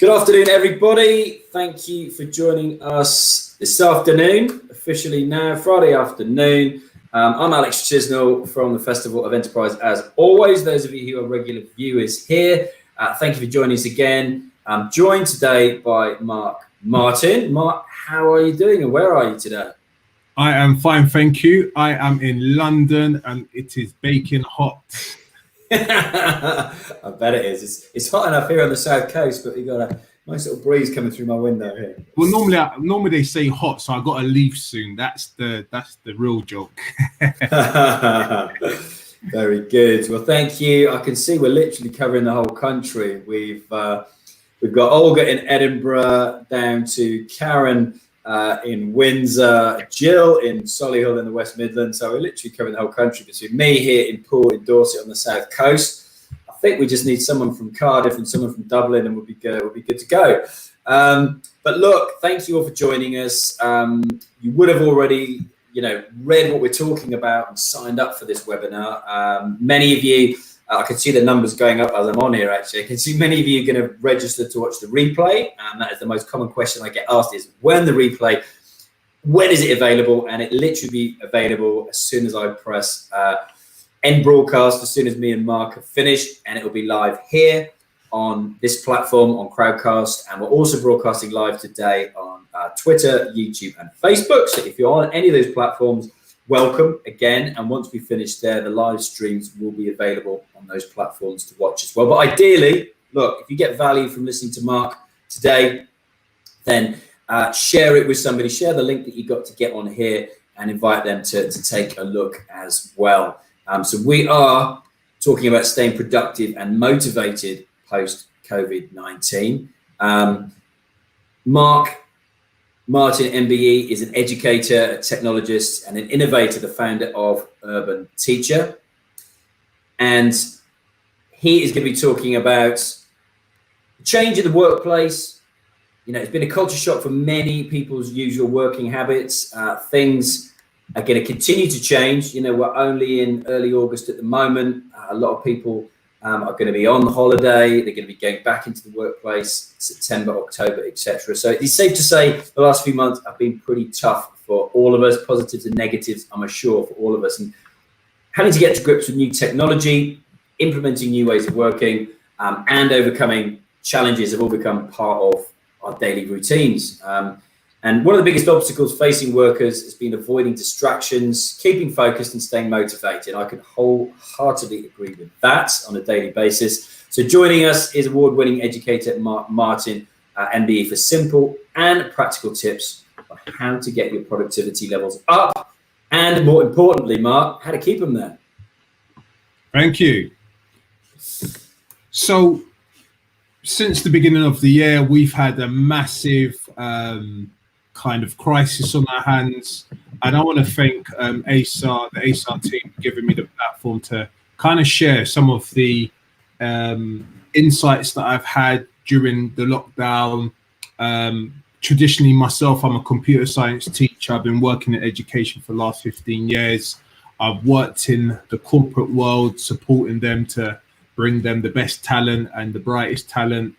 Good afternoon, everybody. Thank you for joining us this afternoon, officially now, Friday afternoon. I'm Alex Chisnell from the Festival of Enterprise. As always, those of you who are regular viewers here, thank you for joining us again. I'm joined today by Mark Martin. Mark, how are you doing and where are you today? I am fine, thank you. I am in London and it is baking hot. I bet it is. It's hot enough here on the south coast, but we've got a nice little breeze coming through my window here. Well, normally they say hot, so I got to leave soon. That's the real joke. Very good. Well, thank you. I can see we're literally covering the whole country. We've got Olga in Edinburgh, down to Karen in Windsor, Jill in Solihull in the West Midlands. So we're literally covering the whole country between me here in Poole in Dorset on the south coast. I think we just need someone from Cardiff and someone from Dublin, and we'll be good to go. But look, thank you all for joining us. You would have already, read what we're talking about and signed up for this webinar. Many of you, I can see the numbers going up as I'm on here. Actually, I can see many of you are going to register to watch the replay, and that is the most common question I get asked: is when the replay, when is it available? And it literally be available as soon as I press end broadcast, as soon as me and Mark have finished, and it will be live here on this platform on Crowdcast, and we're also broadcasting live today on Twitter, YouTube, and Facebook. So if you're on any of those platforms, welcome again. And once we finish there, the live streams will be available on those platforms to watch as well. But ideally, look, if you get value from listening to Mark today, then share it with somebody, share the link that you got to get on here and invite them to take a look as well. So we are talking about staying productive and motivated post COVID-19. Mark Martin MBE is an educator, a technologist, and an innovator, the founder of Urban Teacher. And he is going to be talking about change in the workplace. It's been a culture shock for many people's usual working habits. Things are going to continue to change. We're only in early August at the moment. A lot of people are going to be on holiday. They're going to be going back into the workplace September, October, etc. So it's safe to say the last few months have been pretty tough for all of us, positives and negatives, I'm sure, for all of us. And having to get to grips with new technology, implementing new ways of working, and overcoming challenges have all become part of our daily routines. And one of the biggest obstacles facing workers has been avoiding distractions, keeping focused and staying motivated. I could wholeheartedly agree with that on a daily basis. So joining us is award-winning educator Mark Martin MBE for simple and practical tips on how to get your productivity levels up, and more importantly, Mark, how to keep them there. Thank you. So since the beginning of the year, we've had a massive kind of crisis on our hands, and I want to thank the ASAR team for giving me the platform to kind of share some of the insights that I've had during the lockdown. Traditionally myself, I'm a computer science teacher. I've been working in education for the last 15 years. I've worked in the corporate world, supporting them to bring them the best talent and the brightest talent.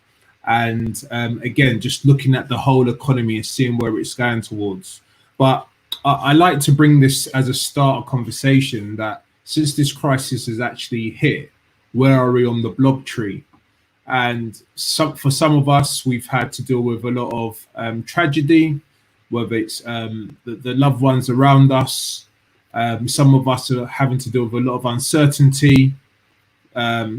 And again, just looking at the whole economy and seeing where it's going towards. But I like to bring this as a start of conversation that since this crisis has actually hit, where are we on the Blob Tree? And for some of us, we've had to deal with a lot of tragedy, whether it's the loved ones around us. Some of us are having to deal with a lot of uncertainty.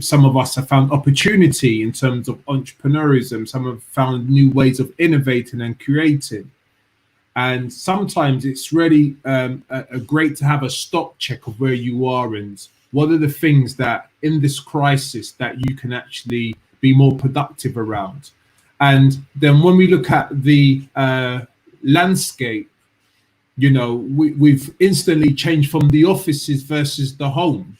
Some of us have found opportunity in terms of entrepreneurism. Some have found new ways of innovating and creating. And sometimes it's really great to have a stock check of where you are and what are the things that in this crisis that you can actually be more productive around. And then when we look at the landscape, we've instantly changed from the offices versus the home.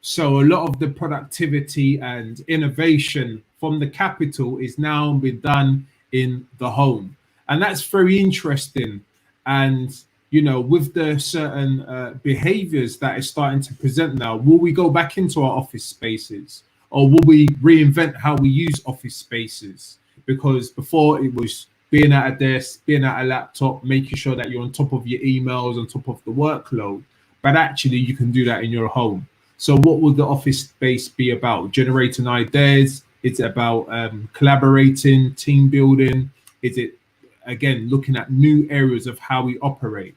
So a lot of the productivity and innovation from the capital is now being done in the home. And that's very interesting. And, with the certain behaviors that is starting to present now, will we go back into our office spaces, or will we reinvent how we use office spaces? because before it was being at a desk, being at a laptop, making sure that you're on top of your emails, on top of the workload. But actually, you can do that in your home. So what would the office space be about? Generating ideas? It's about collaborating, team building? Is it, again, looking at new areas of how we operate?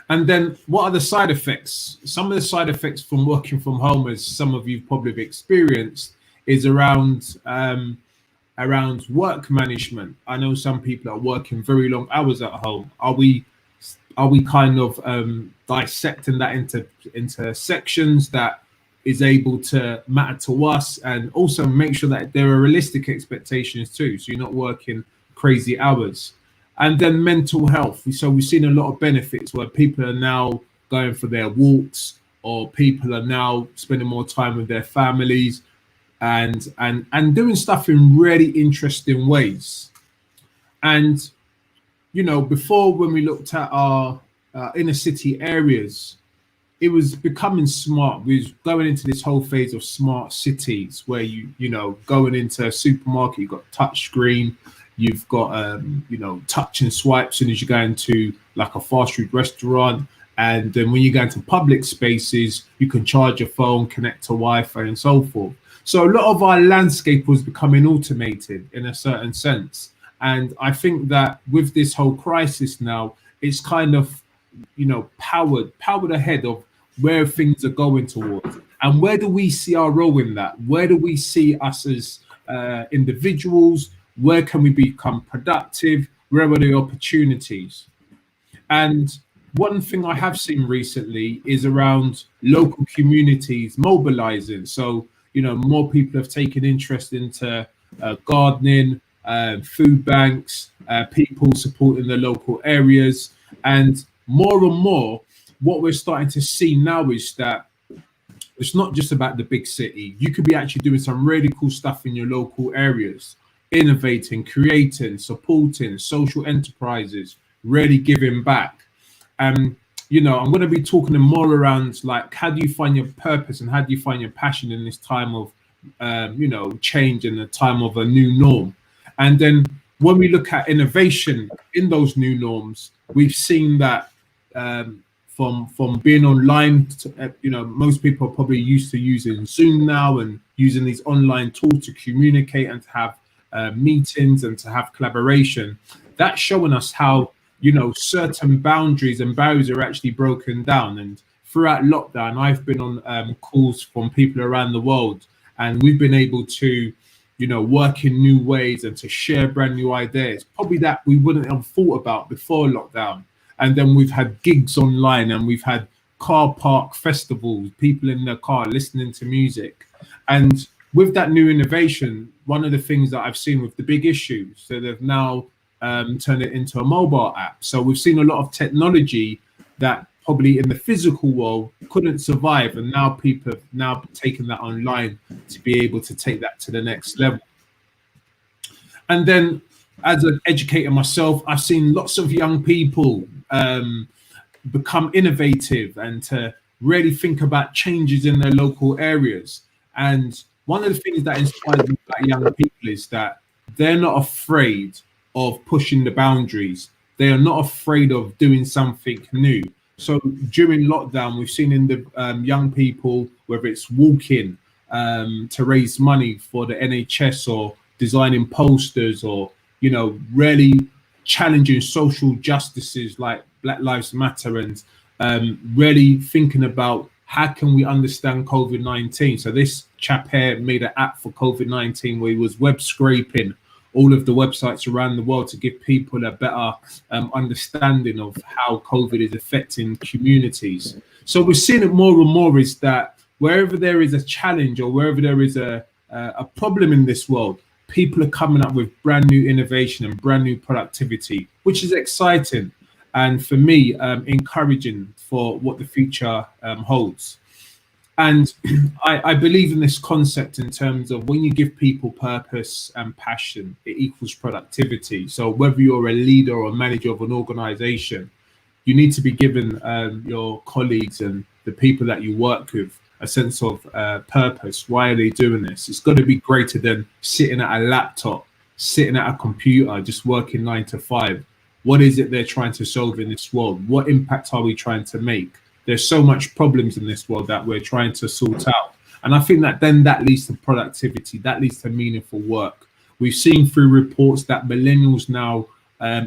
And then what are the side effects? Some of the side effects from working from home, as some of you probably have experienced, is around work management. I know some people are working very long hours at home. Are we kind of dissecting that into sections that is able to matter to us, and also make sure that there are realistic expectations too, so you're not working crazy hours? And then mental health. So we've seen a lot of benefits where people are now going for their walks, or people are now spending more time with their families, and doing stuff in really interesting ways. And before, when we looked at our inner city areas, it was becoming smart. We was going into this whole phase of smart cities, where going into a supermarket, you've got touch screen, you've got touch and swipe as soon as you go into like a fast food restaurant, and then when you go into public spaces, you can charge your phone, connect to Wi-Fi, and so forth. So a lot of our landscape was becoming automated in a certain sense. And I think that with this whole crisis now, it's kind of, powered ahead of where things are going towards. And where do we see our role in that? Where do we see us as individuals? Where can we become productive? Where are the opportunities? And one thing I have seen recently is around local communities mobilizing. So, more people have taken interest into gardening, food banks, people supporting the local areas. And more, what we're starting to see now is that it's not just about the big city. You could be actually doing some really cool stuff in your local areas, innovating, creating, supporting social enterprises, really giving back. I'm going to be talking more around like, how do you find your purpose and how do you find your passion in this time of change and the time of a new norm? And then when we look at innovation in those new norms, we've seen that from being online to, most people are probably used to using Zoom now and using these online tools to communicate and to have meetings and to have collaboration. That's showing us how certain boundaries and barriers are actually broken down. And throughout lockdown, I've been on calls from people around the world, and we've been able to work in new ways and to share brand new ideas, probably that we wouldn't have thought about before lockdown. And then we've had gigs online, and we've had car park festivals, people in their car listening to music. And with that new innovation, one of the things that I've seen with the big issues, so they've now turned it into a mobile app. So we've seen a lot of technology that probably in the physical world couldn't survive, and now people have now taken that online to be able to take that to the next level. And then as an educator myself, I've seen lots of young people become innovative and to really think about changes in their local areas. And one of the things that inspires me about young people is that they're not afraid of pushing the boundaries. They are not afraid of doing something new. So during lockdown, we've seen in the young people, whether it's walking to raise money for the NHS, or designing posters, or really challenging social justices like Black Lives Matter, and really thinking about how can we understand COVID-19. So this chap here made an app for COVID-19 where he was web scraping all of the websites around the world to give people a better understanding of how COVID is affecting communities. So we're seeing it more and more, is that wherever there is a challenge or wherever there is a problem in this world, people are coming up with brand new innovation and brand new productivity, which is exciting. And for me, encouraging for what the future holds. And I believe in this concept in terms of when you give people purpose and passion, it equals productivity. So whether you're a leader or a manager of an organization, you need to be giving your colleagues and the people that you work with a sense of purpose. Why are they doing this? It's got to be greater than sitting at a laptop, sitting at a computer, just working 9 to 5. What is it they're trying to solve in this world? What impact are we trying to make? There's so much problems in this world that we're trying to sort out. And I think that then that leads to productivity, that leads to meaningful work. We've seen through reports that millennials now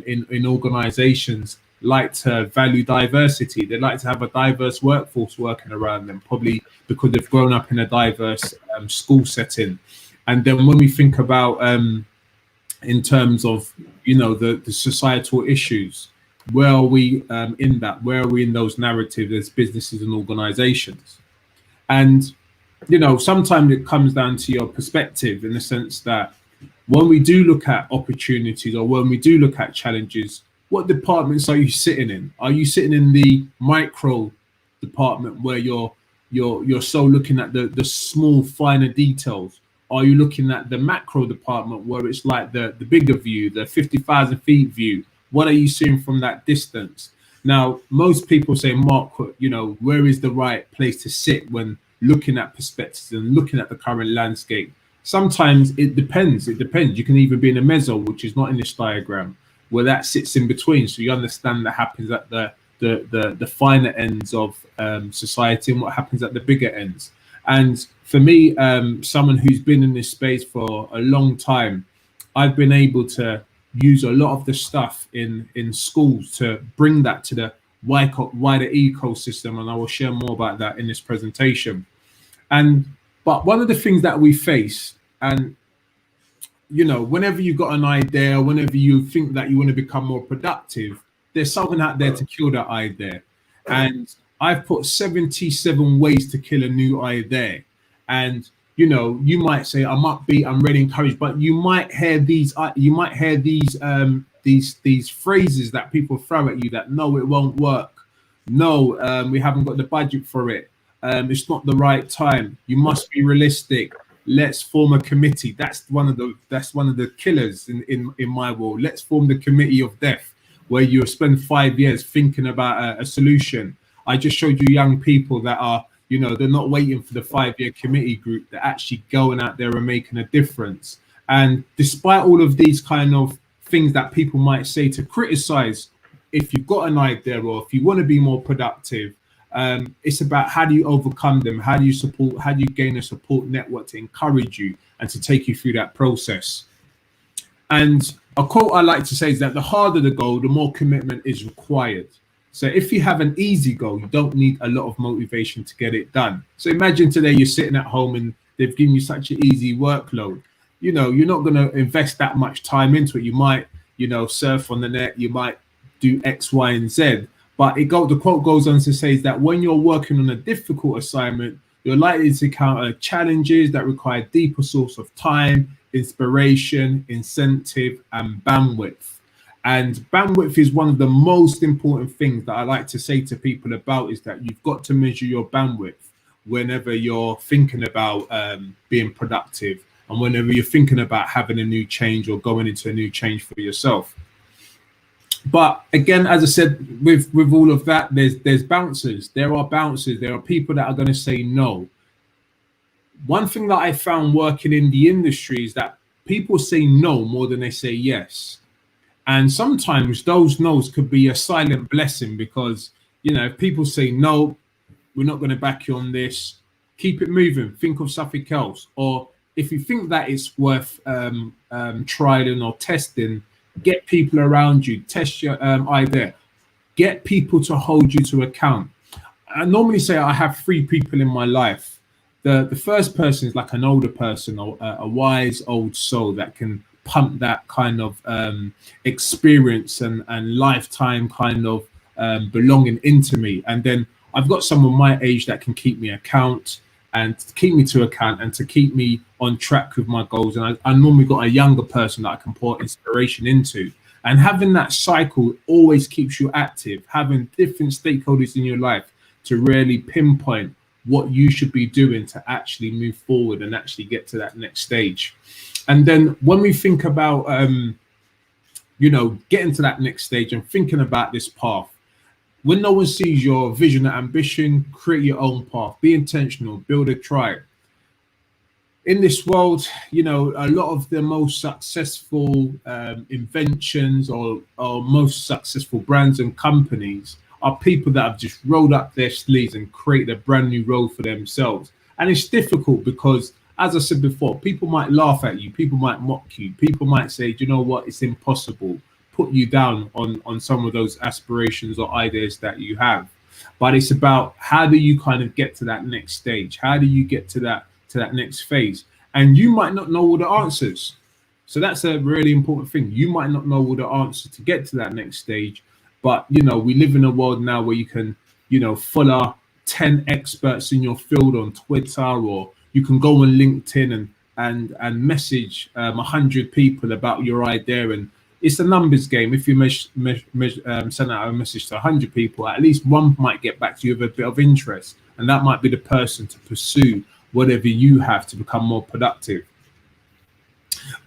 in organizations like to value diversity. They like to have a diverse workforce working around them, probably because they've grown up in a diverse school setting. And then when we think about in terms of, you know, the societal issues, where are we in that? Where are we in those narratives as businesses and organizations? And, you know, sometimes it comes down to your perspective, in the sense that when we do look at opportunities, or when we do look at challenges, what departments are you sitting in? Are you sitting in the micro department where you're so looking at the small, finer details? Are you looking at the macro department where it's like the bigger view, the 50,000 feet view? What are you seeing from that distance? Now, most people say, Mark, you know, where is the right place to sit when looking at perspectives and looking at the current landscape? Sometimes it depends. It depends. You can even be in a meso, which is not in this diagram, where that sits in between. So you understand that happens at the finer ends of society and what happens at the bigger ends. And for me, someone who's been in this space for a long time, I've been able to use a lot of the stuff in schools to bring that to the wider ecosystem. And I will share more about that in this presentation. But one of the things that we face, and you know, whenever you've got an idea, whenever you think that you want to become more productive, there's someone out there to kill that idea. And I've put 77 ways to kill a new idea. And you know, you might say, I'm upbeat, I'm ready, encouraged, but you might hear these phrases that people throw at you that no, it won't work. No, we haven't got the budget for it. It's not the right time. You must be realistic. Let's form a committee. That's one of the killers in my world. Let's form the committee of death, where you spend 5 years thinking about a solution. I just showed you young people that are, you know, they're not waiting for the 5-year committee group. They're actually going out there and making a difference. And despite all of these kind of things that people might say to criticize, if you've got an idea or if you want to be more productive, it's about how do you overcome them? How do you support? How do you gain a support network to encourage you and to take you through that process? And a quote I like to say is that the harder the goal, the more commitment is required. So if you have an easy goal, you don't need a lot of motivation to get it done. So imagine today you're sitting at home and they've given you such an easy workload. You know, you're not going to invest that much time into it. You might, you know, surf on the net. You might do X, Y, and Z. But the quote goes on to say is that when you're working on a difficult assignment, you're likely to encounter challenges that require a deeper source of time, inspiration, incentive, and bandwidth. And bandwidth is one of the most important things that I like to say to people about, is that you've got to measure your bandwidth whenever you're thinking about being productive, and whenever you're thinking about having a new change or going into a new change for yourself. But again, as I said, with all of that, there's bouncers. There are bouncers. There are people that are going to say no. One thing that I found working in the industry is that people say no more than they say yes. And sometimes those no's could be a silent blessing, because, you know, if people say no, we're not going to back you on this, keep it moving, think of something else. Or if you think that it's worth trialing or testing, get people around you, test your idea, get people to hold you to account. I normally say I have 3 people in my life. The first person is like an older person, or a wise old soul that can pump that kind of experience and lifetime kind of belonging into me. And then I've got someone my age that can keep me account and keep me to account and to keep me on track with my goals. And I normally got a younger person that I can pour inspiration into. And having that cycle always keeps you active, having different stakeholders in your life to really pinpoint what you should be doing to actually move forward and actually get to that next stage. And then when we think about, you know, getting to that next stage and thinking about this path, When no one sees your vision and ambition, create your own path. Be intentional, build a tribe. In this world, you know, a lot of the most successful inventions or most successful brands and companies are people that have just rolled up their sleeves and created a brand new role for themselves. And it's difficult because, as I said before, people might laugh at you, people might mock you, people might say, do you know what, it's impossible, put you down on some of those aspirations or ideas that you have. But it's about how do you kind of get to that next stage? How do you get to that next phase? And you might not know all the answers. So that's a really important thing. You might not know all the answers to get to that next stage. But you know, we live in a world now where you can, you know, follow 10 experts in your field on Twitter, or you can go on LinkedIn and message 100 people about your idea. And it's a numbers game. If you send out a message to 100 people, at least one might get back to you with a bit of interest, and that might be the person to pursue whatever you have to become more productive.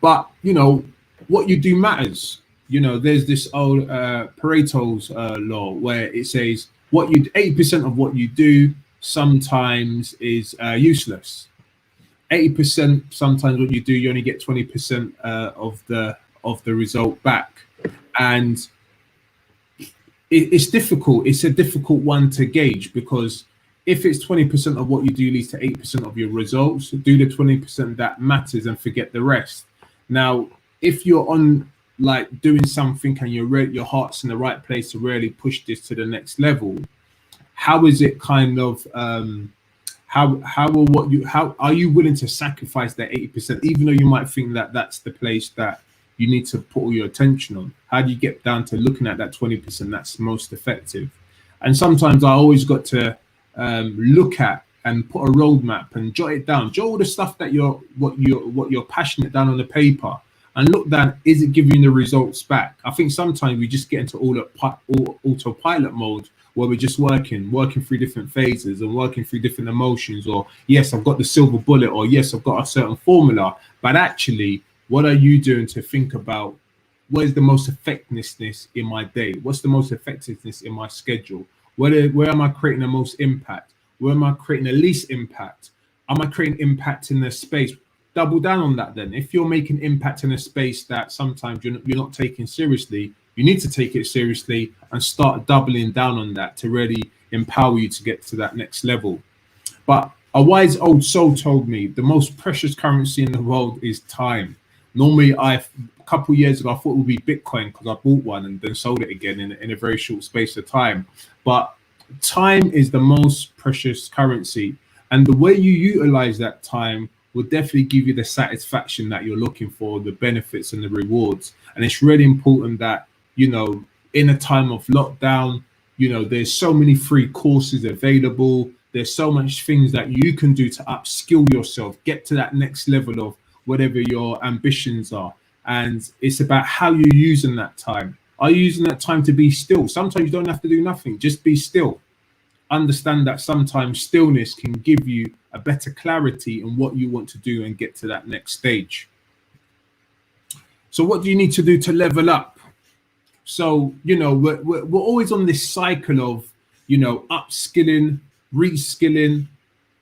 But you know, what you do matters. You know, there's this old Pareto's law where it says 80% of what you do sometimes is useless. 80% sometimes what you do, you only get 20% of the result back. And it's difficult. It's a difficult one to gauge, because if it's 20% of what you do leads to 8% of your results, do the 20% that matters and forget the rest. Now, if you're on like doing something and your heart's in the right place to really push this to the next level, how is it kind of how are you willing to sacrifice that 80%, even though you might think that that's the place that you need to put all your attention on? How do you get down to looking at that 20% that's most effective? And sometimes I always got to look at and put a roadmap and jot it down, jot all the stuff that what you're passionate down on the paper, and look down, is it giving you the results back? I think sometimes we just get into autopilot mode, where we're just working through different phases and working through different emotions, or yes, I've got the silver bullet, or yes, I've got a certain formula. But actually, what are you doing to think about where's the most effectiveness in my day? What's the most effectiveness in my schedule? Where am I creating the most impact? Where am I creating the least impact? Am I creating impact in the space? Double down on that then. If you're making impact in a space that sometimes you're not taking seriously, you need to take it seriously and start doubling down on that to really empower you to get to that next level. But a wise old soul told me the most precious currency in the world is time. Normally, a couple of years ago, I thought it would be Bitcoin, because I bought one and then sold it again in a very short space of time. But time is the most precious currency. And the way you utilize that time will definitely give you the satisfaction that you're looking for, the benefits and the rewards. And it's really important that, you know, in a time of lockdown, you know, there's so many free courses available. There's so much things that you can do to upskill yourself, get to that next level of whatever your ambitions are. And it's about how you're using that time. Are you using that time to be still? Sometimes you don't have to do nothing, just be still. Understand that sometimes stillness can give you a better clarity in what you want to do and get to that next stage. So what do you need to do to level up? So, you know, we're always on this cycle of, you know, upskilling, reskilling,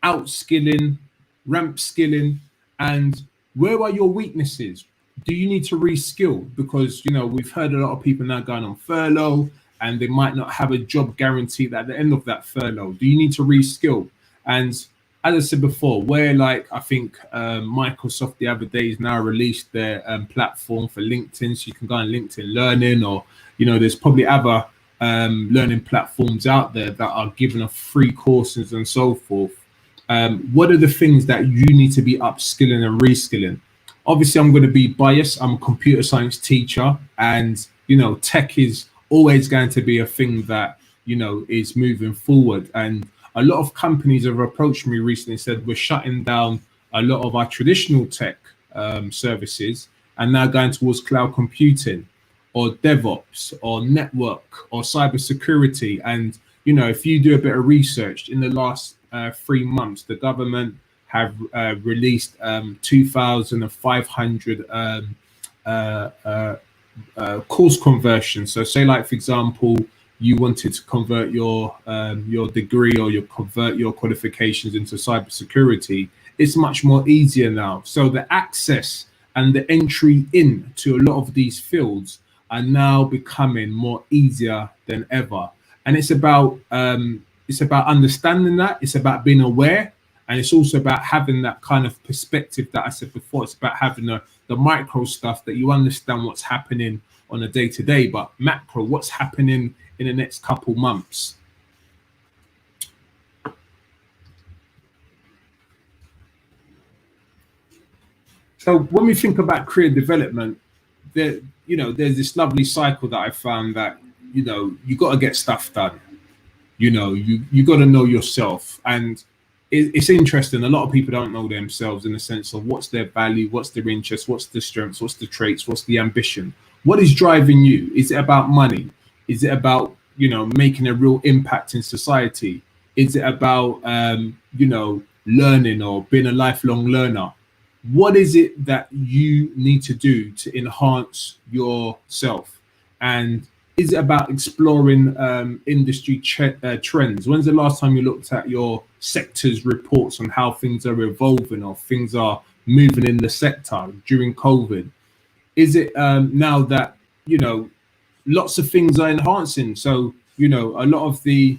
outskilling, ramp skilling. And where are your weaknesses? Do you need to reskill? Because, you know, we've heard a lot of people now going on furlough, and they might not have a job guaranteed at the end of that furlough. Do you need to reskill? And as I said before, where like I think Microsoft the other day has now released their platform for LinkedIn, so you can go on LinkedIn Learning, or, you know, there's probably other learning platforms out there that are giving us free courses and so forth. What are the things that you need to be upskilling and reskilling? Obviously, I'm going to be biased. I'm a computer science teacher, and, you know, tech is always going to be a thing that, you know, is moving forward. And a lot of companies have approached me recently and said we're shutting down a lot of our traditional tech services and now going towards cloud computing or DevOps or network or cybersecurity. And, you know, if you do a bit of research in the last 3 months, the government have released 2,500 course conversions. So say, like, for example, you wanted to convert your degree or convert your qualifications into cybersecurity, it's much more easier now. So the access and the entry in to a lot of these fields are now becoming more easier than ever. And it's about understanding that. It's about being aware, and it's also about having that kind of perspective that I said before. It's about having the micro stuff that you understand what's happening on a day-to-day, but macro, what's happening in the next couple months. So when we think about career development, there's this lovely cycle that I found that, you got to get stuff done. You got to know yourself. And it's interesting. A lot of people don't know themselves in the sense of what's their value, what's their interest, what's the strengths, what's the traits, what's the ambition. What is driving you? Is it about money? Is it about, making a real impact in society? Is it about, learning or being a lifelong learner? What is it that you need to do to enhance yourself? And is it about exploring industry trends? When's the last time you looked at your sector's reports on how things are evolving or things are moving in the sector during COVID? Is it now that, lots of things are enhancing? So, a lot of the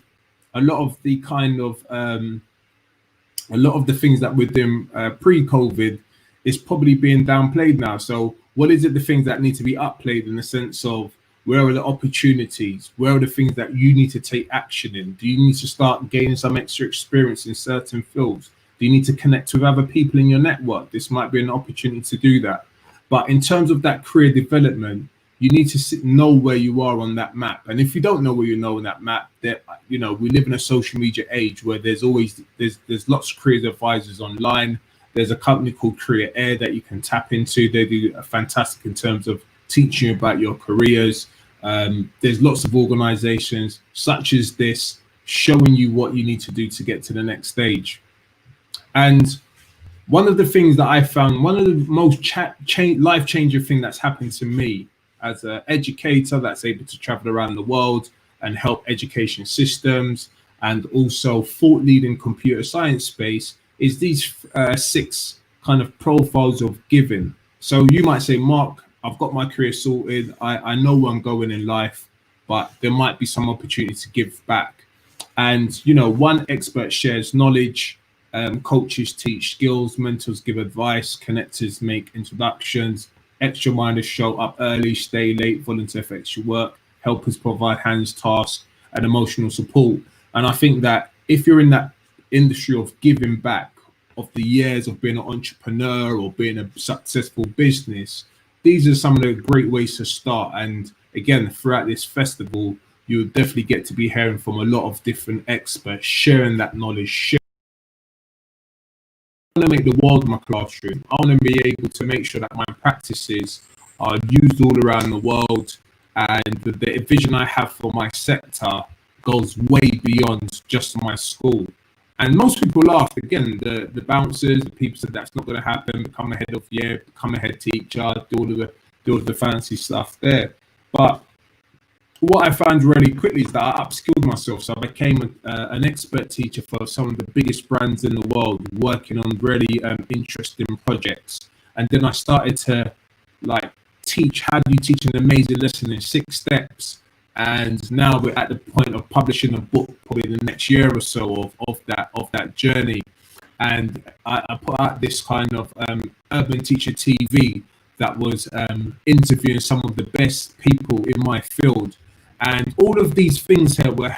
things that we're doing pre-COVID is probably being downplayed now. So what is it, the things that need to be upplayed in the sense of where are the opportunities? Where are the things that you need to take action in? Do you need to start gaining some extra experience in certain fields? Do you need to connect with other people in your network? This might be an opportunity to do that. But in terms of that career development, you need to know where you are on that map. And if you don't know where you know on that map, that we live in a social media age where there's lots of career advisors online. There's a company called Career Air that you can tap into. They do fantastic in terms of teaching you about your careers. There's lots of organizations such as this showing you what you need to do to get to the next stage. And one of the things that I found, one of the most life-changing thing that's happened to me as an educator that's able to travel around the world and help education systems and also thought leading computer science space is these 6 kind of profiles of giving. So you might say, Mark, I've got my career sorted. I know where I'm going in life, but there might be some opportunity to give back. And, one expert shares knowledge, coaches teach skills, mentors give advice, connectors make introductions, extra minders show up early, stay late, volunteer for extra work, helpers provide hands, tasks, and emotional support. And I think that if you're in that industry of giving back, of the years of being an entrepreneur or being a successful business, these are some of the great ways to start. And again, throughout this festival, you'll definitely get to be hearing from a lot of different experts, sharing that knowledge. I want to make the world my classroom. I want to be able to make sure that my practices are used all around the world, and the vision I have for my sector goes way beyond just my school. And most people laugh. Again, the bouncers, the people said that's not going to happen. Become a head of year, become a head teacher, do all of the fancy stuff there. But what I found really quickly is that I upskilled myself. So I became an expert teacher for some of the biggest brands in the world, working on really interesting projects. And then I started to teach, how do you teach an amazing lesson in 6 steps? And now we're at the point of publishing a book, probably in the next year or so of that journey. And I put out this kind of Urban Teacher TV that was interviewing some of the best people in my field. And all of these things here were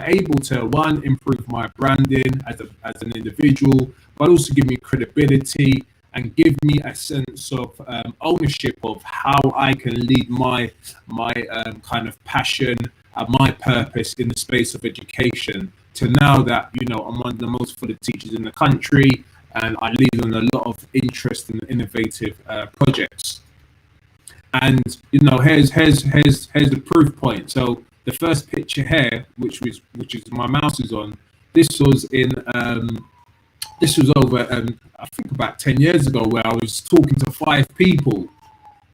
able to, one, improve my branding as an individual, but also give me credibility and give me a sense of ownership of how I can lead my kind of passion and my purpose in the space of education, to now that, I'm one of the most fully teachers in the country, and I lead on a lot of interesting and innovative projects. And here's the proof point. So the first picture here, which is my mouse is on, this was over I think about 10 years ago, where I was talking to 5 people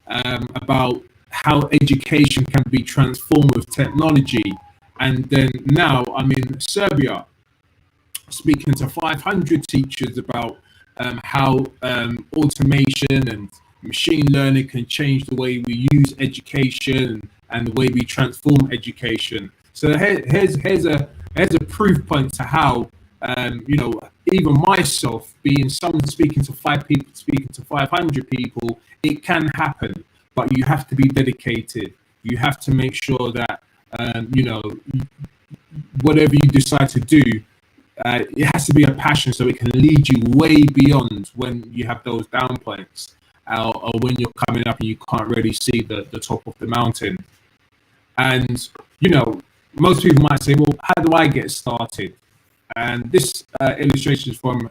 about how education can be transformed with technology. And then now I'm in Serbia, speaking to 500 teachers about how automation and machine learning can change the way we use education and the way we transform education. So here's a proof point to how even myself, being someone speaking to 500 people, it can happen, but you have to be dedicated. You have to make sure that whatever you decide to do, it has to be a passion, so it can lead you way beyond when you have those down points, or when you're coming up and you can't really see the top of the mountain. And most people might say, well, how do I get started? And this illustration is from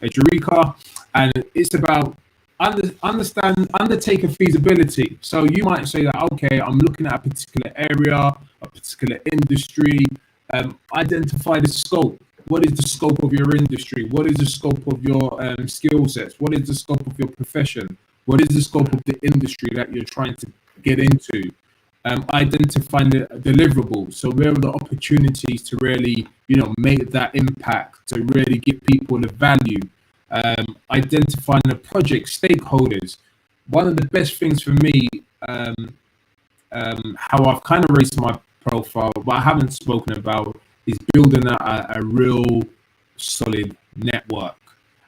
Educator, and it's about undertake a feasibility. So you might say that, okay, I'm looking at a particular area, a particular industry. Identify the scope. What is the scope of your industry? What is the scope of your skill sets? What is the scope of your profession? What is the scope of the industry that you're trying to get into? Identifying the deliverables. So where are the opportunities to really, make that impact, to really give people the value? Identifying the project stakeholders. One of the best things for me, how I've kind of raised my profile, but I haven't spoken about, is building a real solid network.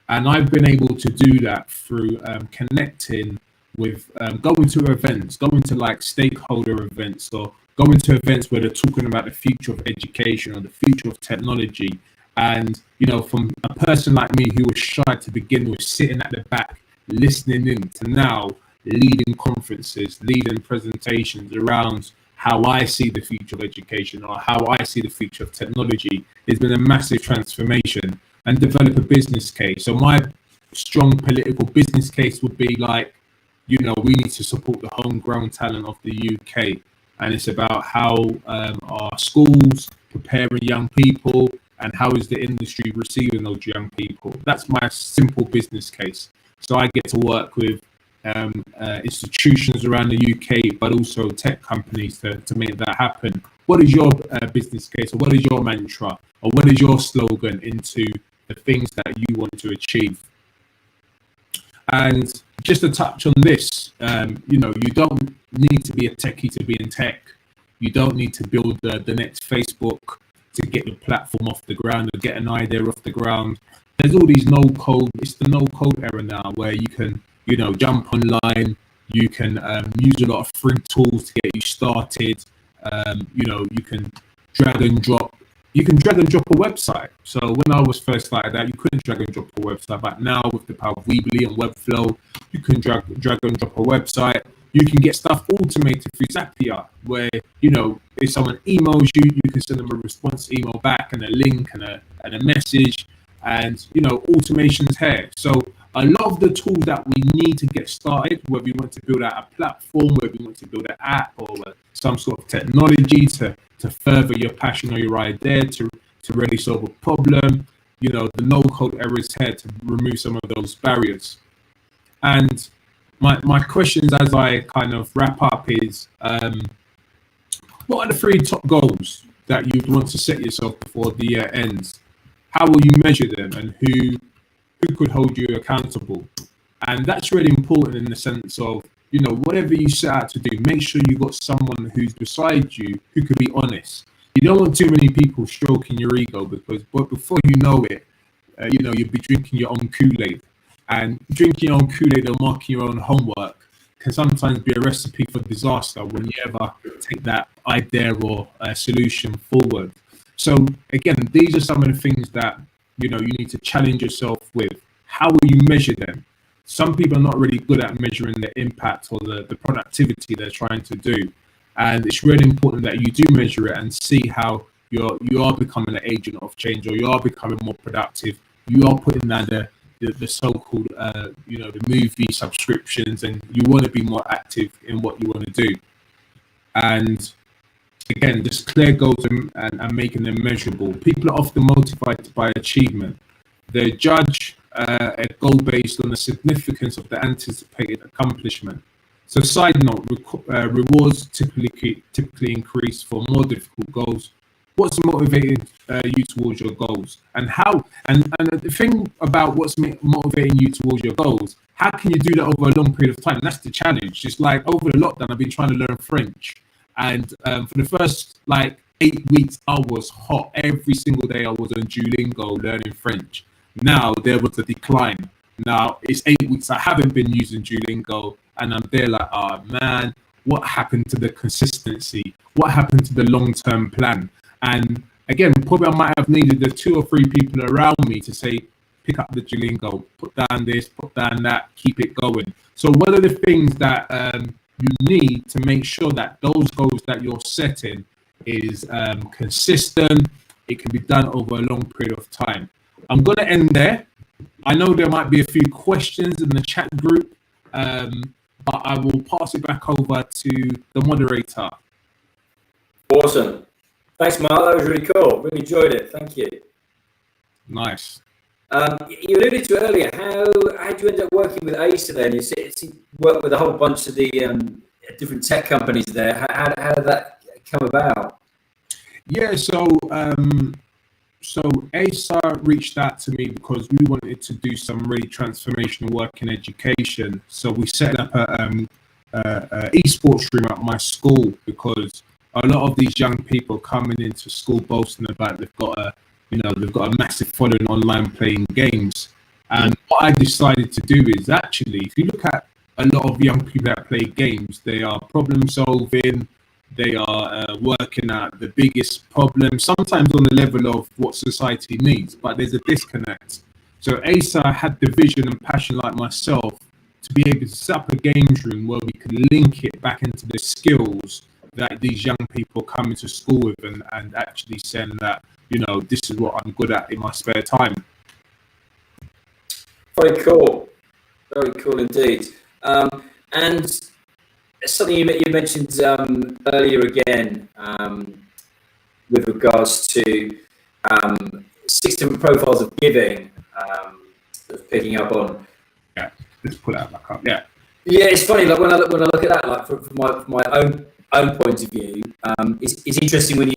And I've been able to do that through connecting with going to events, going to like stakeholder events, or going to events where they're talking about the future of education or the future of technology. And, from a person like me who was shy to begin with, sitting at the back, listening in, to now leading conferences, leading presentations around how I see the future of education or how I see the future of technology, has been a massive transformation, and develop a business case. So my strong political business case would be like, we need to support the homegrown talent of the UK. And it's about how our schools preparing young people, and how is the industry receiving those young people. That's my simple business case. So I get to work with institutions around the UK, but also tech companies to make that happen. What is your business case, or what is your mantra, or what is your slogan into the things that you want to achieve? And just to touch on this, you don't need to be a techie to be in tech. You don't need to build the next Facebook to get your platform off the ground or get an idea off the ground. There's all these it's the no code era now, where you can, jump online, you can use a lot of free tools to get you started. You can drag and drop a website. So when I was first like that, you couldn't drag and drop a website, but now with the power of Weebly and Webflow, you can drag and drop a website. You can get stuff automated through Zapier, where, if someone emails you, you can send them a response email back and a link and a message, and, automation's here. So a lot of the tools that we need to get started, whether we want to build out a platform, whether we want to build an app or some sort of technology to further your passion or your idea, to really solve a problem, the no-code era is here to remove some of those barriers. And my questions as I kind of wrap up is, what are the 3 top goals that you'd want to set yourself before the year ends? How will you measure them, and who could hold you accountable? And that's really important in the sense of, whatever you set out to do, make sure you've got someone who's beside you who could be honest. You don't want too many people stroking your ego, because before you know it, you'll be drinking your own Kool-Aid. And drinking your own Kool-Aid or marking your own homework can sometimes be a recipe for disaster when you ever take that idea or solution forward. So again, these are some of the things that you need to challenge yourself with. How will you measure them? Some people are not really good at measuring the impact or the productivity they're trying to do. And it's really important that you do measure it and see how you are becoming an agent of change, or you are becoming more productive. You are putting down the so-called, the movie subscriptions, and you want to be more active in what you want to do. And again, just clear goals and making them measurable. People are often motivated by achievement. They judge a goal based on the significance of the anticipated accomplishment. So side note, rewards typically increase for more difficult goals. What's motivating you towards your goals, and how? And the thing about what's motivating you towards your goals, how can you do that over a long period of time? That's the challenge. Just like over the lockdown, I've been trying to learn French, and for the first like 8 weeks, I was hot. Every single day I was on Duolingo learning French. Now there was a decline. Now it's 8 weeks I haven't been using Duolingo, and I'm there like, oh man, what happened to the consistency? What happened to the long-term plan? And again, probably I might have needed the 2 or 3 people around me to say, pick up the Duolingo, put down this, put down that, keep it going. So one of the things that you need to make sure that those goals that you're setting is consistent. It can be done over a long period of time. I'm going to end there. I know there might be a few questions in the chat group, but I will pass it back over to the moderator. Awesome. Thanks, Mark. That was really cool. Really enjoyed it. Thank you. Nice. You alluded to earlier, how did you end up working with Acer then? You worked with a whole bunch of the different tech companies there. How did that come about? Yeah, so Acer reached out to me because we wanted to do some really transformational work in education. So we set up a esports room at my school, because a lot of these young people coming into school boasting about they've got a massive following online playing games. And what I decided to do is, actually, if you look at a lot of young people that play games, they are problem solving, they are working out the biggest problem, sometimes on the level of what society needs, but there's a disconnect. So Acer had the vision and passion, like myself, to be able to set up a games room where we could link it back into the skills that these young people come into school with, and actually saying that, this is what I'm good at in my spare time. Very cool. Very cool indeed. And something you mentioned earlier again, with regards to 6 different profiles of giving, picking up on. Yeah, let's pull that back up. Yeah. Yeah, it's funny. Like when I look at that, like from my own point of view, it's interesting when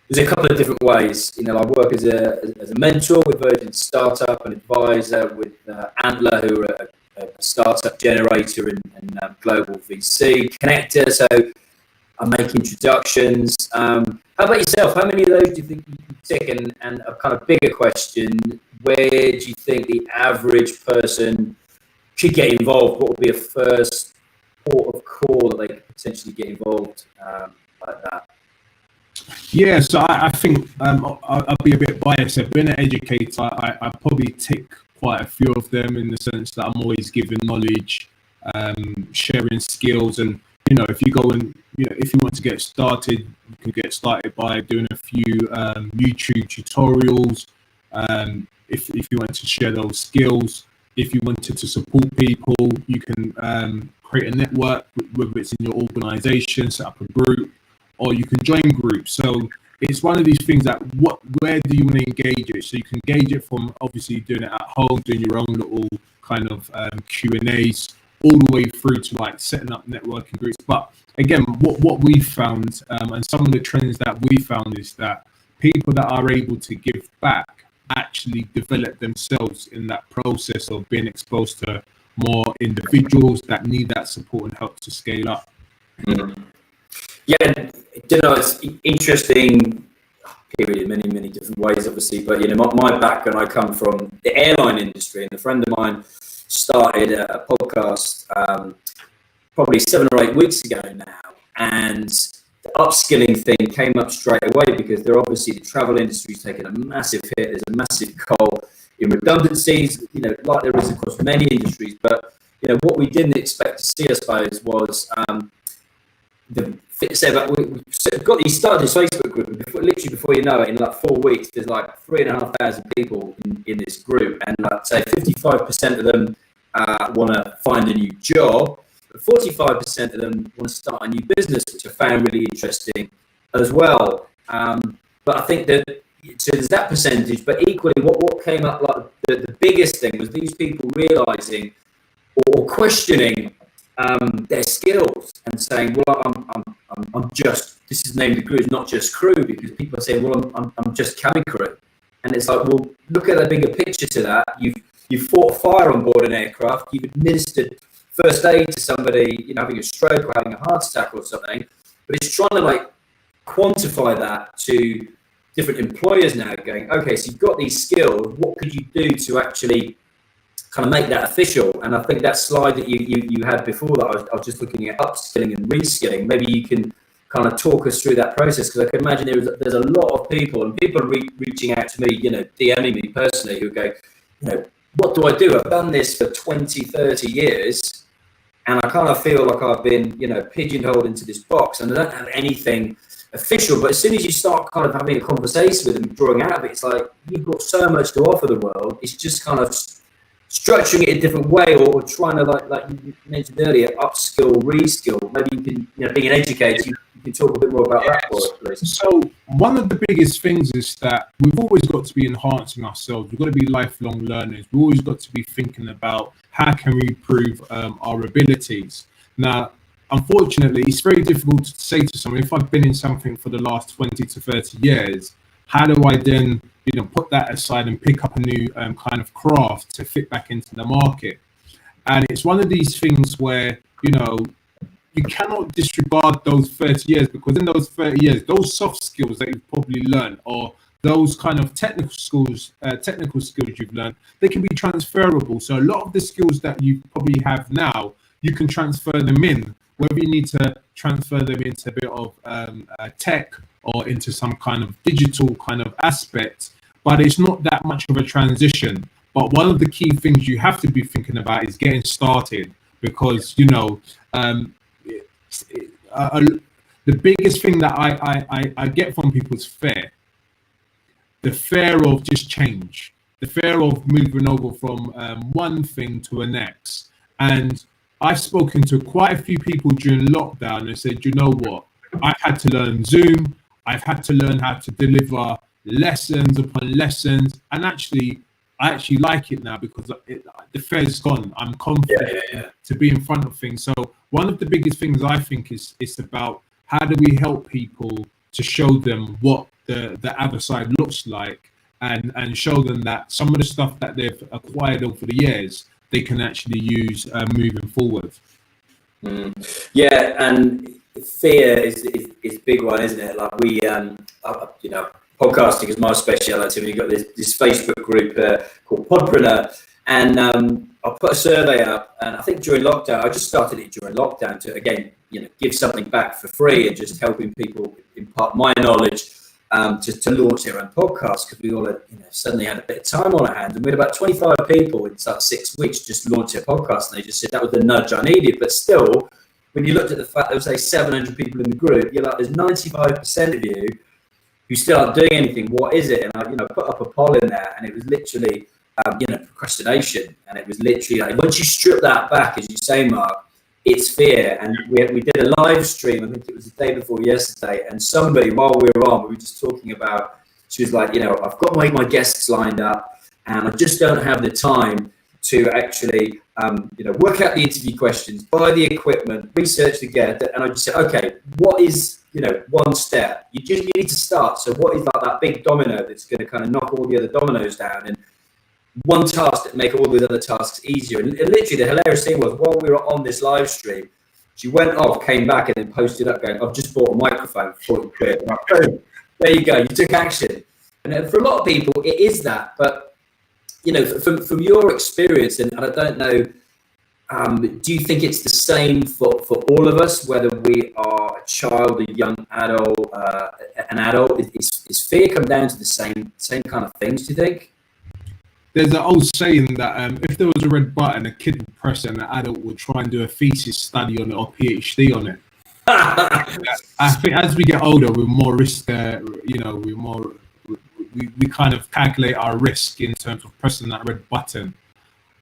there's a couple of different ways. I work as a mentor with Virgin Startup, an advisor with Antler, who are a startup generator and global VC connector. So I make introductions. How about yourself? How many of those do you think you can tick? And a kind of bigger question: where do you think the average person should get involved? What would be a first port of call that they could potentially get involved like that? Yeah, so I think I'll be a bit biased. I've been an educator. I probably tick quite a few of them, in the sense that I'm always giving knowledge, sharing skills, and if you go and if you want to get started, you can get started by doing a few YouTube tutorials. If you want to share those skills, if you wanted to support people, you can create a network, whether it's in your organization, set up a group, or you can join groups. So it's one of these things that where do you want to engage it? So you can engage it from obviously doing it at home, doing your own little kind of Q&As, all the way through to like setting up networking groups. But again, what we found, and some of the trends that we found, is that people that are able to give back actually develop themselves in that process of being exposed to more individuals that need that support and help to scale up. Mm-hmm. Yeah, it's interesting period in many different ways, obviously. But my background, I come from the airline industry, and a friend of mine started a podcast probably 7 or 8 weeks ago now, and the upskilling thing came up straight away, because they're obviously, the travel industry is taking a massive hit. There's a massive toll in redundancies, like there is across many industries. But what we didn't expect to see, I suppose, was we started this Facebook group, and literally before you know it, in like 4 weeks, there's like 3,500 people in this group, and like say 55% of them want to find a new job, but 45% of them want to start a new business, which I found really interesting as well. But I think that so there's that percentage, but equally, what came up like the biggest thing was these people realizing or questioning their skills and saying, well, I'm just, this is named the crew, it's not just crew, because people are saying, well, I'm just cabin crew. And it's like, well, look at the bigger picture to that. You've fought fire on board an aircraft, you've administered first aid to somebody, you know, having a stroke or having a heart attack or something, but it's trying to like quantify that to different employers now, going, okay, so you've got these skills, what could you do to actually kind of make that official? And I think that slide that you had before that, I was just looking at upskilling and reskilling. Maybe you can kind of talk us through that process, because I can imagine there's a lot of people, and people are reaching out to me, you know, DMing me personally, who go, you know, what do I do? I've done this for 20, 30 years, and I kind of feel like I've been, you know, pigeonholed into this box, and I don't have anything official. But as soon as you start kind of having a conversation with them, drawing out of it, it's like, you've got so much to offer the world. It's just kind of structuring it a different way, or trying to, like you mentioned earlier, upskill, reskill. Maybe you can, you know, being an educator, you can talk a bit more about that for us, please. So one of the biggest things is that we've always got to be enhancing ourselves. We've got to be lifelong learners. We've always got to be thinking about how can we improve our abilities. Now, unfortunately, it's very difficult to say to someone, if I've been in something for the last 20 to 30 years, how do I then, you know, put that aside and pick up a new kind of craft to fit back into the market? And it's one of these things where, you know, you cannot disregard those 30 years, because in those 30 years, those soft skills that you've probably learned, or those kind of technical skills you've learned, they can be transferable. So a lot of the skills that you probably have now, you can transfer them in, whether you need to transfer them into a bit of tech or into some kind of digital kind of aspect, but it's not that much of a transition. But one of the key things you have to be thinking about is getting started, because, you know, the biggest thing that I get from people is fear. The fear of just change, the fear of moving over from one thing to the next. And I've spoken to quite a few people during lockdown and said, you know what, I've had to learn Zoom, I've had to learn how to deliver lessons upon lessons, and I actually like it now, because the fear's gone. I'm confident to be in front of things. So one of the biggest things I think is about how do we help people to show them what the other side looks like, and show them that some of the stuff that they've acquired over the years, they can actually use moving forward. Yeah, and fear is a big one, isn't it? Like we, you know, podcasting is my speciality. We've got this Facebook group called Podpreneur, and I put a survey up, and I think during lockdown, I just started it during lockdown to, again, you know, give something back for free and just helping people impart my knowledge to launch their own podcast, because we all had, you know, suddenly had a bit of time on our hands, and we had about 25 people in like 6 weeks just launch their podcast, and they just said that was the nudge I needed. But still, when you looked at the fact there was, say, 700 people in the group, you're like, there's 95% of you who still aren't doing anything. What is it? And I, you know, put up a poll in there, and it was literally, you know, procrastination. And it was literally like, once you strip that back, as you say, Mark, it's fear. And we did a live stream, I think it was the day before yesterday, and somebody, while we were on, we were just talking about, she was like, you know, I've got my guests lined up, and I just don't have the time to actually, you know, work out the interview questions, buy the equipment, research the guest. And I just said, okay, what is, you know, one step? You need to start. So what is like that big domino that's going to kind of knock all the other dominoes down, and one task that make all the other tasks easier? And literally the hilarious thing was, while we were on this live stream, she went off, came back, and then posted up going, I've just bought a microphone for 40 quid. And I'm like, boom, there you go, you took action. And for a lot of people, it is that. But, you know, from your experience, and I don't know, do you think it's the same for all of us, whether we are a child, a young adult, an adult? Is fear come down to the same kind of things, do you think? There's an old saying that if there was a red button, a kid would press it, and an adult would try and do a thesis study on it or PhD on it. I think as we get older, we're more risk, you know, we kind of calculate our risk in terms of pressing that red button.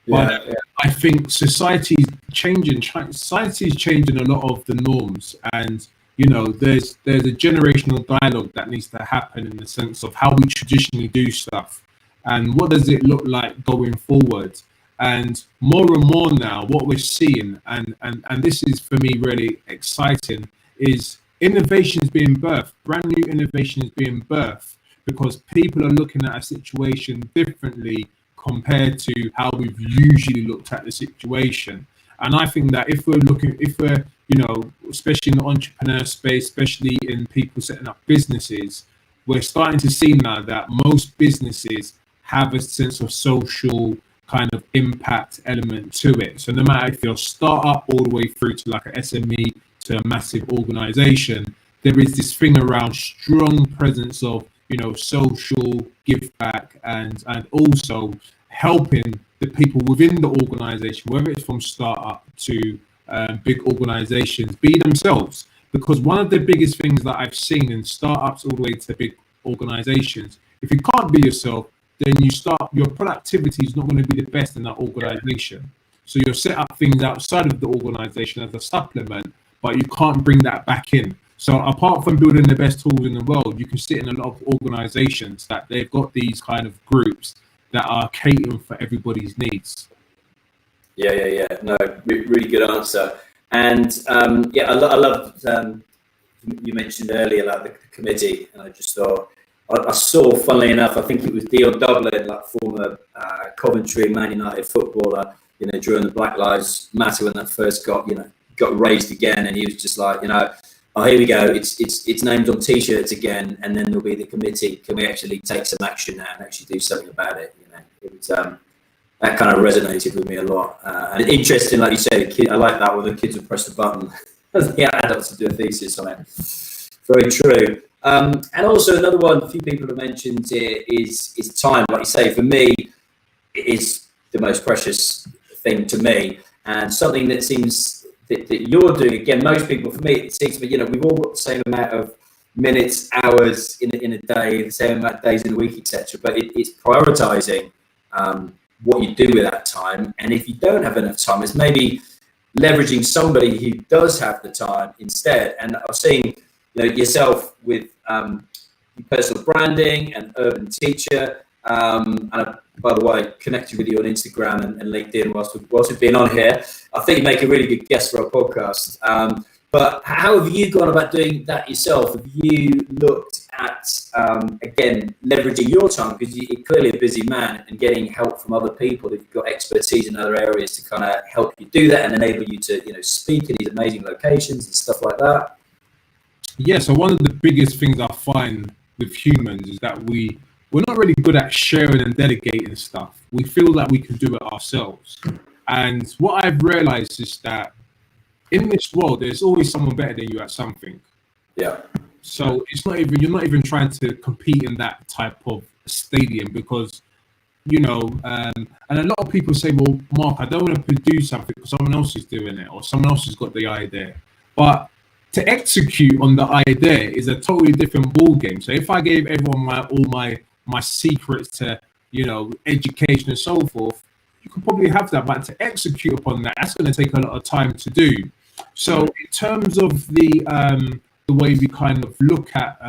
But I think society's changing. Society's changing a lot of the norms, and you know, there's a generational dialogue that needs to happen in the sense of how we traditionally do stuff, and what does it look like going forward. And more now, what we're seeing, and this is for me really exciting, is innovations being birthed, brand new innovations being birthed, because people are looking at a situation differently compared to how we've usually looked at the situation. And I think that if we're, especially in the entrepreneur space, especially in people setting up businesses, we're starting to see now that most businesses have a sense of social kind of impact element to it. So no matter if you're a startup all the way through to like an SME to a massive organization, there is this thing around strong presence of, social give back and also helping the people within the organization, whether it's from startup to big organizations, be themselves. Because one of the biggest things that I've seen in startups all the way to big organizations, if you can't be yourself, then your productivity is not going to be the best in that organization. So you'll set up things outside of the organization as a supplement, but you can't bring that back in. So apart from building the best tools in the world, you can sit in a lot of organizations that they've got these kind of groups that are catering for everybody's needs. Yeah. No, really good answer. And I love you mentioned earlier like the committee, and I just thought I saw, funnily enough, I think it was Dion Dublin, like former Coventry Man United footballer, during the Black Lives Matter when that first got raised again, and he was just like, oh, here we go, it's named on T-shirts again, and then there'll be the committee. Can we actually take some action now and actually do something about it? It was that kind of resonated with me a lot. And interesting, like you said, I like that when the kids would press the button, the adults would do a thesis on it. Very true. And also another one a few people have mentioned here is time. Like you say, for me, it is the most precious thing to me, and something that seems that you're doing. Again, most people, for me, it seems to be, we've all got the same amount of minutes, hours in a day, the same amount of days in a week, etc. But it's prioritizing what you do with that time. And if you don't have enough time, it's maybe leveraging somebody who does have the time instead. And I've seen yourself with personal branding and urban teacher. And by the way, connected with you on Instagram and LinkedIn whilst we've been on here. I think you make a really good guest for our podcast. But how have you gone about doing that yourself? Have you looked at, again, leveraging your time, because you're clearly a busy man, and getting help from other people who've got expertise in other areas to kind of help you do that and enable you to, speak in these amazing locations and stuff like that? Yeah, so one of the biggest things I find with humans is that we're not really good at sharing and delegating stuff. We feel that we can do it ourselves. And what I've realized is that in this world, there's always someone better than you at something. Yeah. So you're not even trying to compete in that type of stadium, because, and a lot of people say, well, Mark, I don't want to produce something because someone else is doing it or someone else has got the idea. But to execute on the idea is a totally different ball game. So if I gave everyone all my secrets to, education and so forth, you could probably have that, but to execute upon that, that's going to take a lot of time to do. So in terms of the way we kind of look at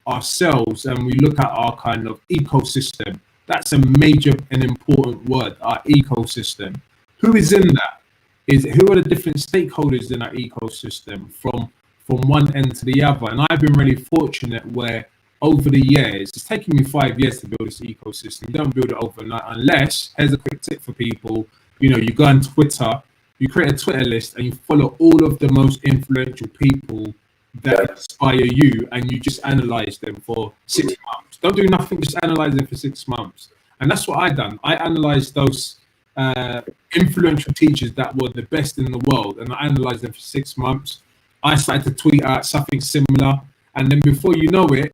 ourselves, and we look at our kind of ecosystem, that's a major and important word, our ecosystem. Who is in that? Who are the different stakeholders in our ecosystem from one end to the other? And I've been really fortunate where over the years, it's taken me 5 years to build this ecosystem. You don't build it overnight, unless, here's a quick tip for people, you go on Twitter, you create a Twitter list and you follow all of the most influential people that inspire you, and you just analyze them for 6 months. Don't do nothing, just analyze them for 6 months. And that's what I done. I analyzed those influential teachers that were the best in the world, and I analyzed them for 6 months. I started to tweet out something similar, and then before you know it,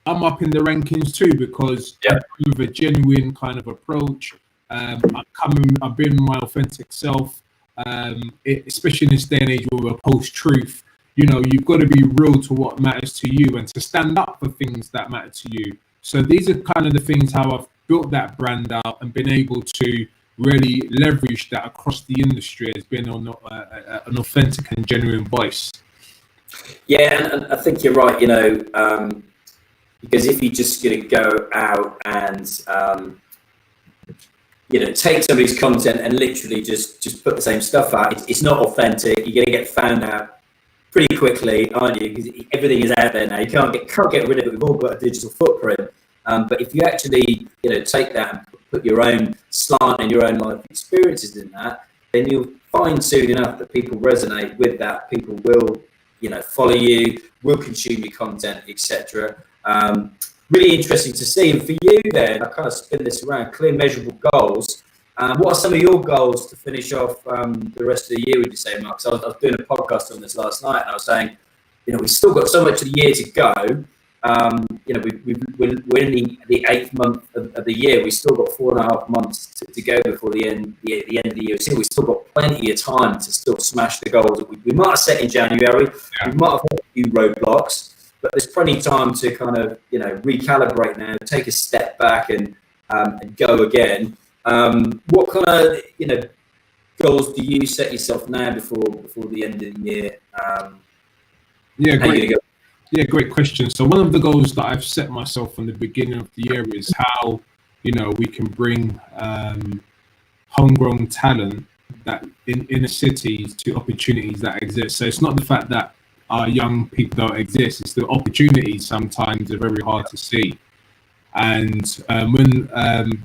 I'm up in the rankings too, because I'm with a genuine kind of approach. I've been my authentic self, especially in this day and age where we're post-truth. You've got to be real to what matters to you and to stand up for things that matter to you. So these are kind of the things how I've built that brand out and been able to really leverage that across the industry as being an authentic and genuine voice. Yeah, and I think you're right, because if you're just going to go out and take somebody's content and literally just put the same stuff out. It's not authentic. You're going to get found out pretty quickly, aren't you? Because everything is out there now. You can't get rid of it. We've all got a digital footprint. But if you actually, take that and put your own slant and your own life experiences in that, then you'll find soon enough that people resonate with that. People will, follow you, will consume your content, etc. Really interesting to see. And for you then, I kind of spin this around, clear measurable goals. What are some of your goals to finish off the rest of the year, would you say, Mark? So I was doing a podcast on this last night, and I was saying, we've still got so much of the year to go. We're in the 8th month of the year. We've still got 4.5 months to go before the end of the year. So we've still got plenty of time to still smash the goals that we might have set in January. Yeah. We might have had a few roadblocks, but there's plenty of time to kind of, recalibrate now, take a step back and go again. What kind of, goals do you set yourself now before the end of the year? Great question. So one of the goals that I've set myself from the beginning of the year is how, we can bring homegrown talent that in a city to opportunities that exist. So it's not the fact that our young people don't exist, it's the opportunities sometimes are very hard to see. And when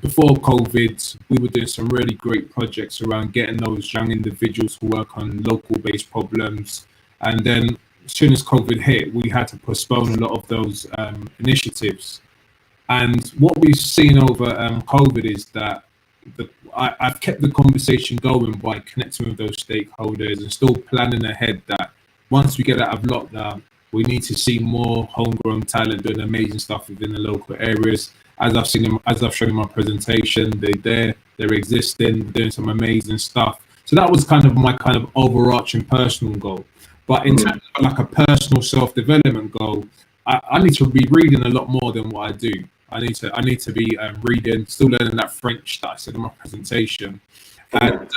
before COVID, we were doing some really great projects around getting those young individuals to work on local-based problems. And then as soon as COVID hit, we had to postpone a lot of those initiatives. And what we've seen over COVID is that I've kept the conversation going by connecting with those stakeholders and still planning ahead that once we get out of lockdown, we need to see more homegrown talent doing amazing stuff within the local areas. As I've shown in my presentation, they're existing, doing some amazing stuff. So that was kind of my overarching personal goal. But in terms of like a personal self-development goal, I need to be reading a lot more than what I do. I need to be reading, still learning that French that I said in my presentation, and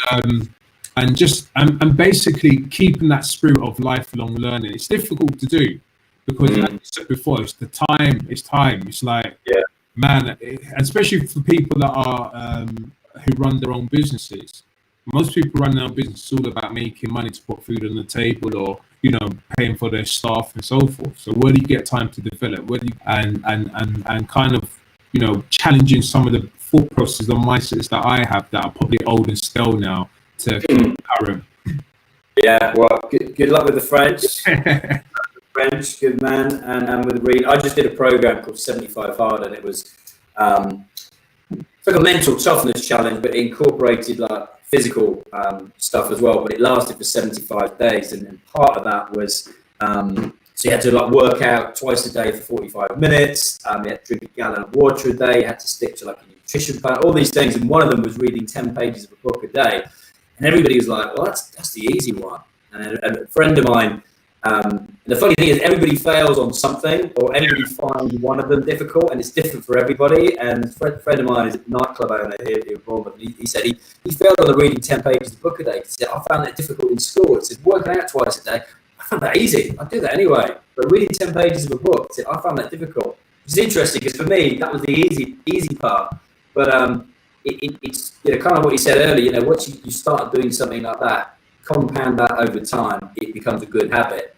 basically keeping that spirit of lifelong learning. It's difficult to do because, like I said before, it's time. It's like, man, especially for people that are who run their own businesses. Most people run their own business. It's all about making money to put food on the table, or paying for their staff and so forth. So where do you get time to develop? Where do you and kind of challenging some of the thought processes and mindsets that I have that are probably old and stale now to current. Yeah, well, good luck with the French. French, good man, and with the read. I just did a program called 75 Hard, and it was it's like a mental toughness challenge, but it incorporated like physical stuff as well. But it lasted for 75 days, and part of that was so you had to like work out twice a day for 45 minutes. You had to drink a gallon of water a day. You had to stick to like a nutrition plan, all these things. And one of them was reading 10 pages of a book a day. And everybody was like, well, that's the easy one. And a friend of mine, and the funny thing is everybody fails on something, or everybody finds one of them difficult, and it's different for everybody. And a friend of mine is a nightclub owner here in Bournemouth. He said he failed on the reading 10 pages of a book a day. He said, I found that difficult in school. He said, working out twice a day, I found that easy. I do that anyway. But reading 10 pages of a book, he said, I found that difficult. Which is interesting because for me, that was the easy part. But it's kind of what you said earlier. Once you start doing something like that, compound that over time, it becomes a good habit.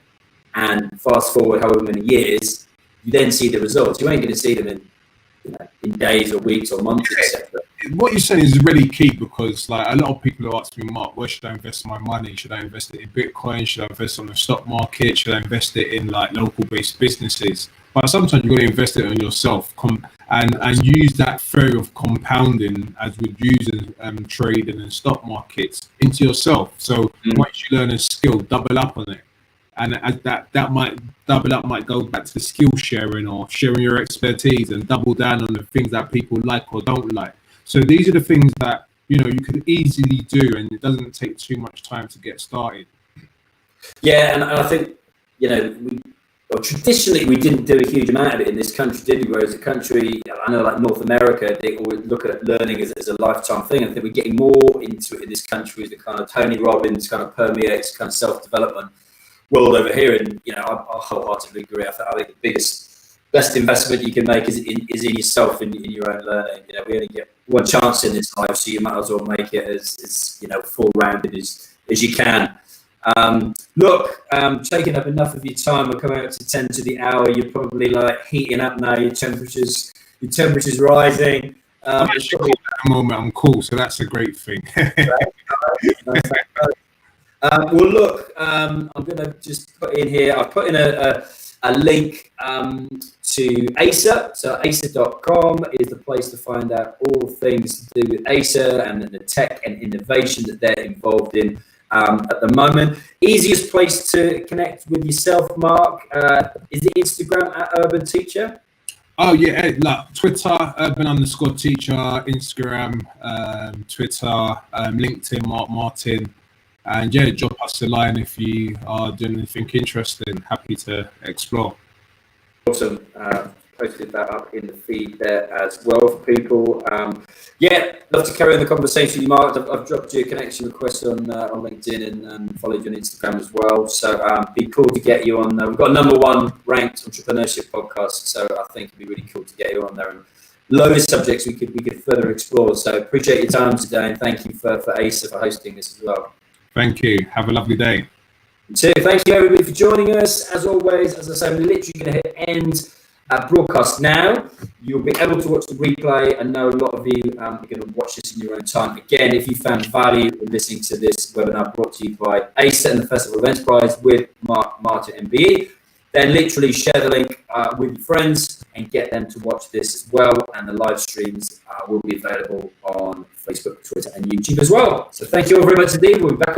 And fast forward however many years, you then see the results. You ain't going to see them in days or weeks or months, etc. What you're saying is really key, because like a lot of people are asking me, Mark, where should I invest my money? Should I invest it in Bitcoin? Should I invest on the stock market? Should I invest it in like local-based businesses? But sometimes you've got to invest it on yourself and use that theory of compounding as we'd use in trading and stock markets into yourself. So once you learn a skill, double up on it. And as that might double up, might go back to the skill sharing or sharing your expertise, and double down on the things that people like or don't like. So these are the things that you could easily do, and it doesn't take too much time to get started. Yeah, and I think traditionally we didn't do a huge amount of it in this country, did we? Whereas a country, I know like North America, they always look at learning as a lifetime thing. I think we're getting more into it in this country as the kind of Tony Robbins kind of permeates kind of self-development world over here. And I wholeheartedly agree. I think the biggest best investment you can make is in yourself, in your own learning. You know, we only get one chance in this life, so you might as well make it as you know, full-rounded as you can. Look, taking up enough of your time. We're coming up to 10 to the hour. You're probably like heating up now. Your temperature's rising. Actually cool at the moment. I'm cool, so that's a great thing. Well, look, I'm going to just put in here. I've put in a link to Acer. So acer.com is the place to find out all things to do with Acer and the tech and innovation that they're involved in at the moment. Easiest place to connect with yourself, Mark, is it Instagram at Urban Teacher? Oh yeah, like Twitter, urban_teacher, Instagram, Twitter, LinkedIn, Mark Martin. And yeah, drop us a line if you are doing anything interesting. Happy to explore. Awesome. Posted that up in the feed there as well for people. Yeah, love to carry on the conversation with you, Mark. I've dropped you a connection request on LinkedIn and followed you on Instagram as well. So be cool to get you on. We've got a #1 ranked entrepreneurship podcast, so I think it'd be really cool to get you on there, and load of subjects we could further explore. So appreciate your time today, and thank you for Acer for hosting this as well. Thank you. Have a lovely day. So thank you everybody for joining us. As always, as I say, we're literally going to hit end broadcast now. You'll be able to watch the replay. I know a lot of you are going to watch this in your own time. Again, if you found value in listening to this webinar brought to you by Acer and the Festival of Enterprise with Mark Martin MBE, then literally share the link with your friends and get them to watch this as well. And the live streams will be available on Facebook, Twitter, and YouTube as well. So thank you all very much indeed. We'll be back